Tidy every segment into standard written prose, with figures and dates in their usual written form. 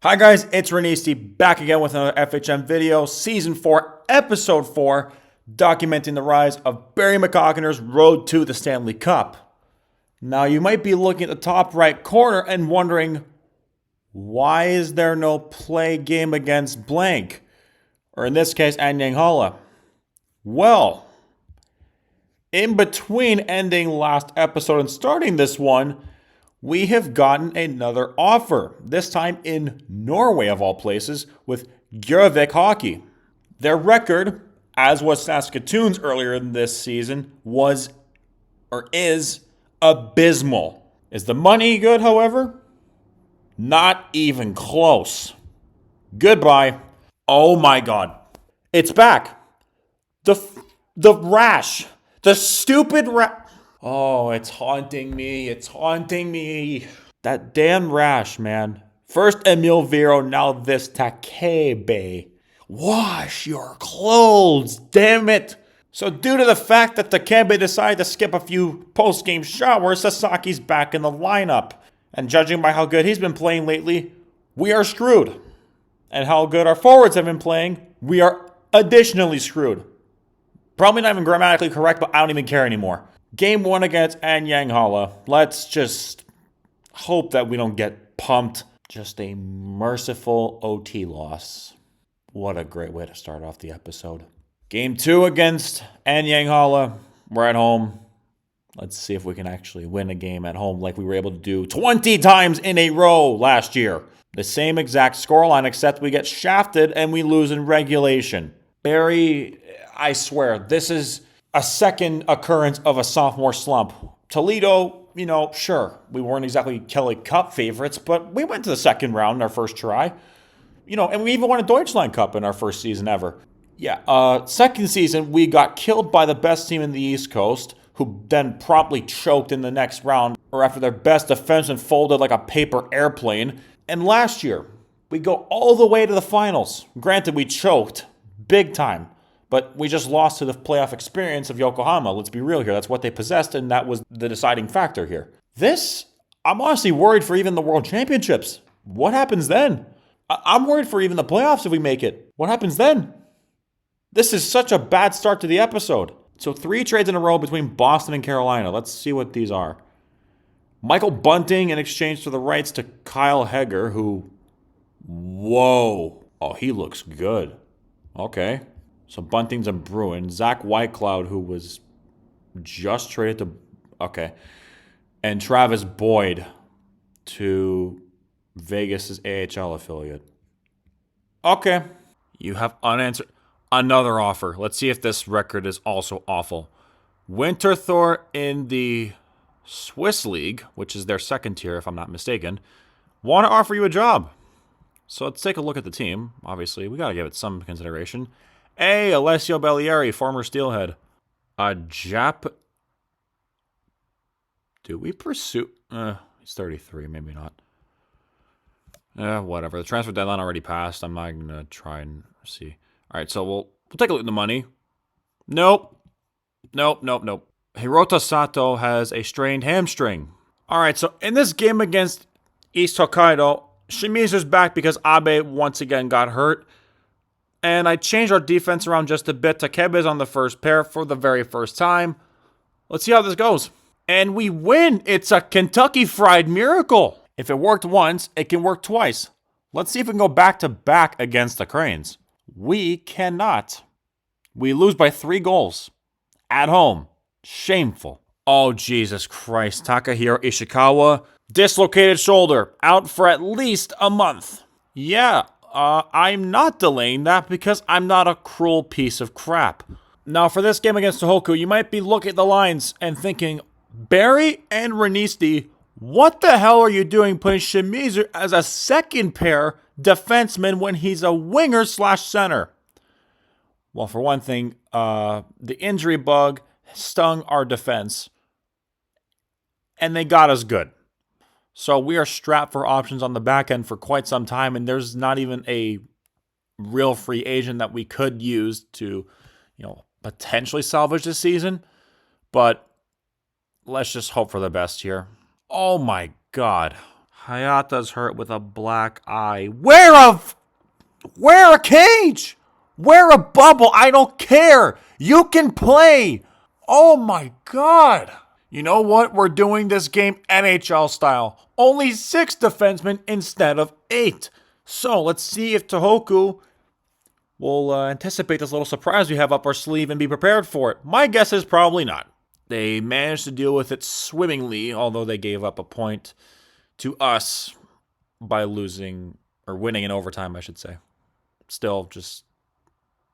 Hi guys, it's Renisti back again with another FHM video, Season 4, Episode 4, documenting the rise of Barry McCockiner's road to the Stanley Cup. Now you might be looking at the top right corner and wondering, why is there no play game against blank? Or in this case, Anyang Halla. Well, in between ending last episode and starting this one, we have gotten another offer, this time in Norway of all places, with Gjøvik Hockey. Their record, as was Saskatoon's earlier in this season, is abysmal. Is the money good, however? Not even close. Goodbye. Oh my god. It's back. The rash. The stupid rash. Oh, it's haunting me. It's haunting me. That damn rash, man. First Emil Vero, now this Takebe. Wash your clothes, damn it. So due to the fact that Takebe decided to skip a few post-game showers, Sasaki's back in the lineup. And judging by how good he's been playing lately, we are screwed. And how good our forwards have been playing, we are additionally screwed. Probably not even grammatically correct, but I don't even care anymore. Game 1 against Anyang Halla. Let's just hope that we don't get pumped. Just a merciful OT loss. What a great way to start off the episode. Game 2 against Anyang Halla. We're at home. Let's see if we can actually win a game at home like we were able to do 20 times in a row last year. The same exact scoreline, except we get shafted and we lose in regulation. Barry, I swear, this is a second occurrence of a sophomore slump. Toledo, sure, we weren't exactly Kelly Cup favorites, but we went to the second round in our first try. And we even won a Deutschland Cup in our first season ever. Second season, we got killed by the best team in the East Coast, who then promptly choked in the next round, or after their best defenseman folded like a paper airplane. And last year, we go all the way to the finals. Granted, we choked big time. But we just lost to the playoff experience of Yokohama. Let's be real here. That's what they possessed, and that was the deciding factor here. I'm honestly worried for even the World Championships. What happens then? I'm worried for even the playoffs if we make it. What happens then? This is such a bad start to the episode. So 3 trades in a row between Boston and Carolina. Let's see what these are. Michael Bunting in exchange for the rights to Kyle Hegger, who... Whoa. Oh, he looks good. Okay. So Bunting's a Bruin. Zach Whitecloud, who was just traded to... Okay. And Travis Boyd to Vegas' AHL affiliate. Okay. You have unanswered... Another offer. Let's see if this record is also awful. Winterthur in the Swiss League, which is their second tier, if I'm not mistaken, want to offer you a job. So let's take a look at the team. Obviously, we got to give it some consideration. Hey, Alessio Bellieri, former Steelhead. Do we pursue... he's 33, maybe not. Whatever. The transfer deadline already passed. I'm not going to try and see. All right, so we'll take a look at the money. Nope. Hirota Sato has a strained hamstring. All right, so in this game against East Hokkaido, Shimizu's back because Abe once again got hurt. And I changed our defense around just a bit. Takebe's on the first pair for the very first time. Let's see how this goes. And we win. It's a Kentucky Fried Miracle. If it worked once, it can work twice. Let's see if we can go back to back against the Cranes. We cannot. We lose by 3 goals. At home. Shameful. Oh, Jesus Christ. Takahiro Ishikawa, dislocated shoulder. Out for at least a month. Yeah. I'm not delaying that because I'm not a cruel piece of crap. Now, for this game against Tohoku, you might be looking at the lines and thinking, Barry and Renisti, what the hell are you doing putting Shimizu as a second pair defenseman when he's a winger/center? Well, for one thing, the injury bug stung our defense, and they got us good. So we are strapped for options on the back end for quite some time, and there's not even a real free agent that we could use to, potentially salvage this season. But let's just hope for the best here. Oh my God. Hayata's hurt with a black eye. Wear a cage! Wear a bubble! I don't care! You can play! Oh my god! You know what? We're doing this game NHL style. Only 6 defensemen instead of 8. So let's see if Tohoku will anticipate this little surprise we have up our sleeve and be prepared for it. My guess is probably not. They managed to deal with it swimmingly, although they gave up a point to us by losing, or winning in overtime, I should say. Still, this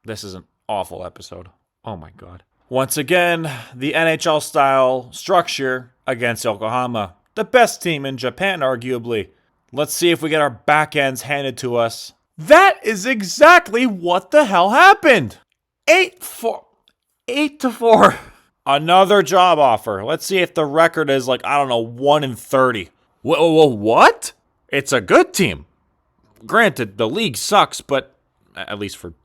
is an awful episode. Oh my god. Once again, the NHL style structure against Yokohama. The best team in Japan, arguably. Let's see if we get our backends handed to us. That is exactly what the hell happened. 8-4. Another job offer. Let's see if the record is 1-30. What? It's a good team. Granted, the league sucks, but at least for,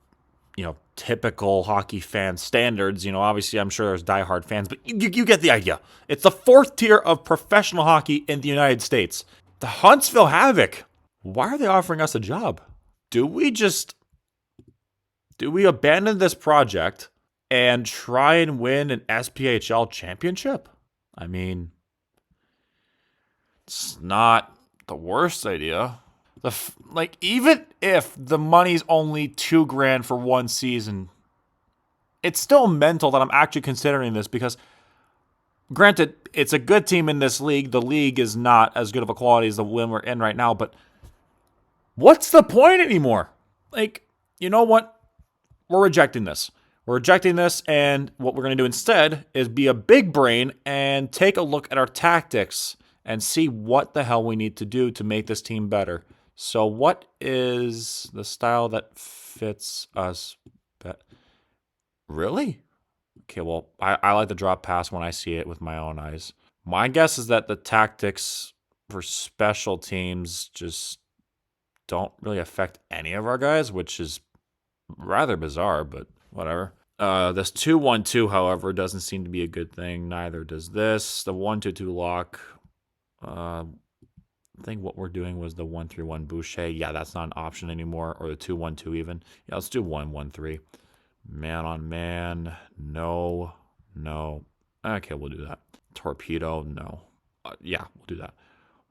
typical hockey fan standards, obviously I'm sure there's diehard fans, but you get the idea. It's the 4th tier of professional hockey in the United States. The Huntsville Havoc. Why are they offering us a job? Do we abandon this project and try and win an SPHL championship? I mean, it's not the worst idea. Even if the money's only $2,000 for one season, it's still mental that I'm actually considering this because, granted, it's a good team in this league. The league is not as good of a quality as the one we're in right now, but what's the point anymore? You know what? We're rejecting this. And what we're going to do instead is be a big brain and take a look at our tactics and see what the hell we need to do to make this team better. So what is the style that fits us? Really? Okay, well, I like the drop pass when I see it with my own eyes. My guess is that the tactics for special teams just don't really affect any of our guys, which is rather bizarre, but whatever. This 2-1-2, however, doesn't seem to be a good thing. Neither does this. The 1-2-2 lock. I think what we're doing was the 1-3-1 Boucher. Yeah, that's not an option anymore. Or the 2-1-2 even. Yeah, let's do 1-1-3. Man on man. No. Okay, we'll do that. Torpedo. No. Yeah, we'll do that.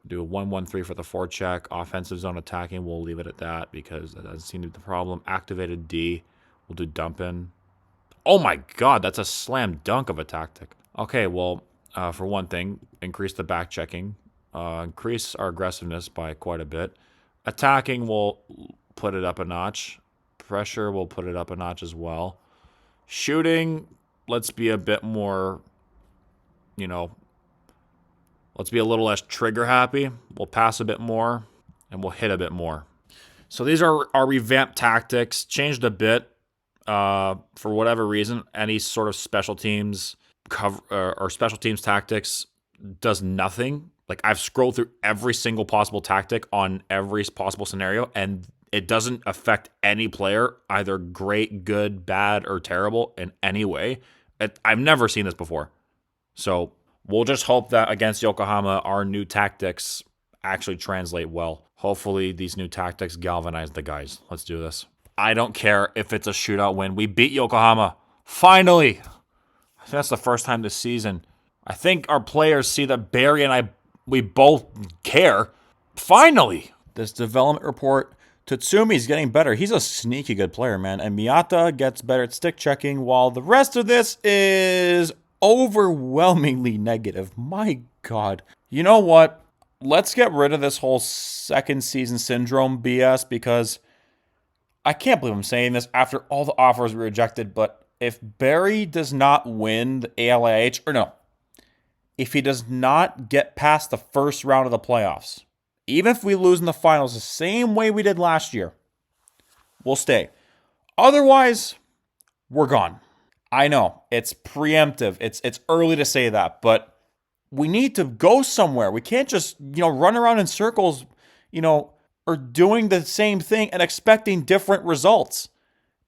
We'll do a 1-1-3 for the forecheck. Offensive zone attacking. We'll leave it at that because that doesn't seem to be the problem. Activated D. We'll do dump in. Oh my god, that's a slam dunk of a tactic. Okay, well, for one thing, increase the back checking. Increase our aggressiveness by quite a bit. Attacking will put it up a notch. Pressure will put it up a notch as well. Shooting, let's be a bit more, let's be a little less trigger happy. We'll pass a bit more, and we'll hit a bit more. So these are our revamped tactics. Changed a bit for whatever reason. Any sort of special teams or special teams tactics does nothing. I've scrolled through every single possible tactic on every possible scenario, and it doesn't affect any player, either great, good, bad, or terrible in any way. I've never seen this before. So we'll just hope that against Yokohama, our new tactics actually translate well. Hopefully these new tactics galvanize the guys. Let's do this. I don't care if it's a shootout win. We beat Yokohama. Finally. I think that's the first time this season. I think our players see that Barry and we both care. Finally! This development report, Tatsumi's getting better. He's a sneaky good player, man. And Miyata gets better at stick checking, while the rest of this is overwhelmingly negative. My God. You know what? Let's get rid of this whole second season syndrome BS, because I can't believe I'm saying this after all the offers we rejected, but if Barry does not win the ALIH, if he does not get past the first round of the playoffs, even if we lose in the finals the same way we did last year, we'll stay. Otherwise, we're gone. I know, it's preemptive. It's early to say that, but we need to go somewhere. We can't just, run around in circles, or doing the same thing and expecting different results.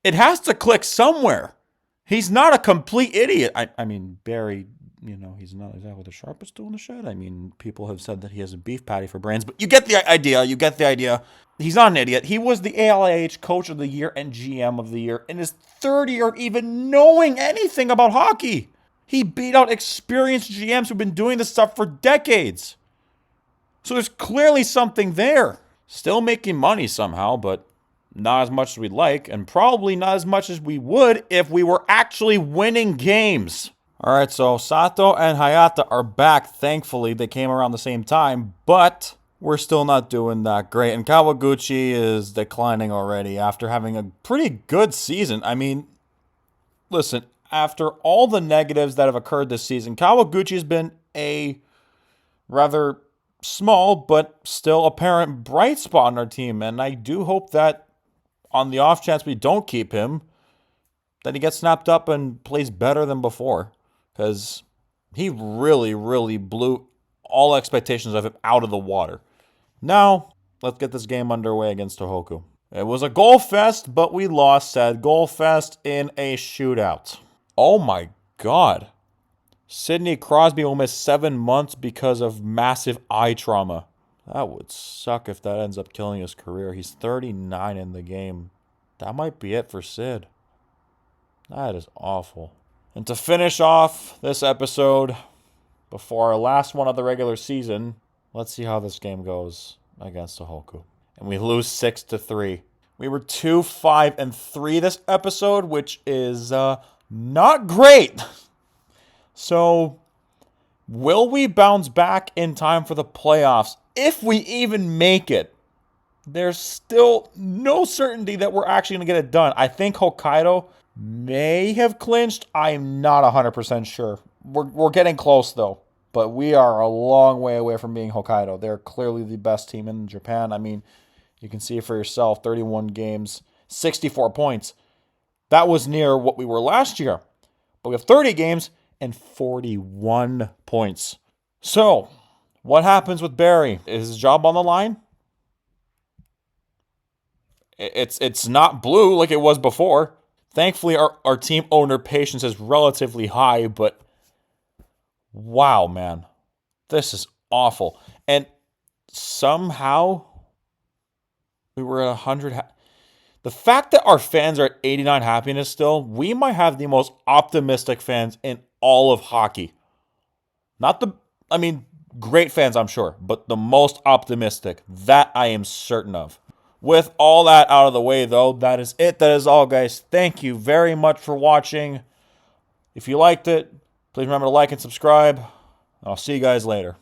It has to click somewhere. He's not a complete idiot. I mean, Barry he's not exactly the sharpest tool in the shed. I mean, people have said that he has a beef patty for brains, but you get the idea. You get the idea. He's not an idiot. He was the ALIH Coach of the Year and GM of the Year in his third year of even knowing anything about hockey. He beat out experienced GMs who've been doing this stuff for decades. So there's clearly something there. Still making money somehow, but not as much as we'd like, and probably not as much as we would if we were actually winning games. All right, so Sato and Hayata are back. Thankfully, they came around the same time, but we're still not doing that great. And Kawaguchi is declining already after having a pretty good season. I mean, listen, after all the negatives that have occurred this season, Kawaguchi has been a rather small but still apparent bright spot on our team. And I do hope that on the off chance we don't keep him, that he gets snapped up and plays better than before. Because he really, really blew all expectations of him out of the water. Now, let's get this game underway against Tohoku. It was a goal fest, but we lost said goal fest in a shootout. Oh my God. Sidney Crosby will miss 7 months because of massive eye trauma. That would suck if that ends up killing his career. He's 39 in the game. That might be it for Sid. That is awful. And to finish off this episode, before our last one of the regular season, let's see how this game goes against Tohoku. And we lose 6-3. We were 2-5-3 this episode, which is not great. So, will we bounce back in time for the playoffs? If we even make it, there's still no certainty that we're actually going to get it done. I think Hokkaido may have clinched. I'm not 100% sure. We're getting close, though. But we are a long way away from being Hokkaido. They're clearly the best team in Japan. I mean, you can see it for yourself. 31 games, 64 points. That was near what we were last year. But we have 30 games and 41 points. So, what happens with Barry? Is his job on the line? It's not blue like it was before. Thankfully, our team owner patience is relatively high, but wow, man. This is awful. And somehow, we were at 100. The fact that our fans are at 89 happiness still, we might have the most optimistic fans in all of hockey. Great fans, I'm sure, but the most optimistic. That I am certain of. With all that out of the way, though, that is it. That is all, guys. Thank you very much for watching. If you liked it, please remember to like and subscribe. I'll see you guys later.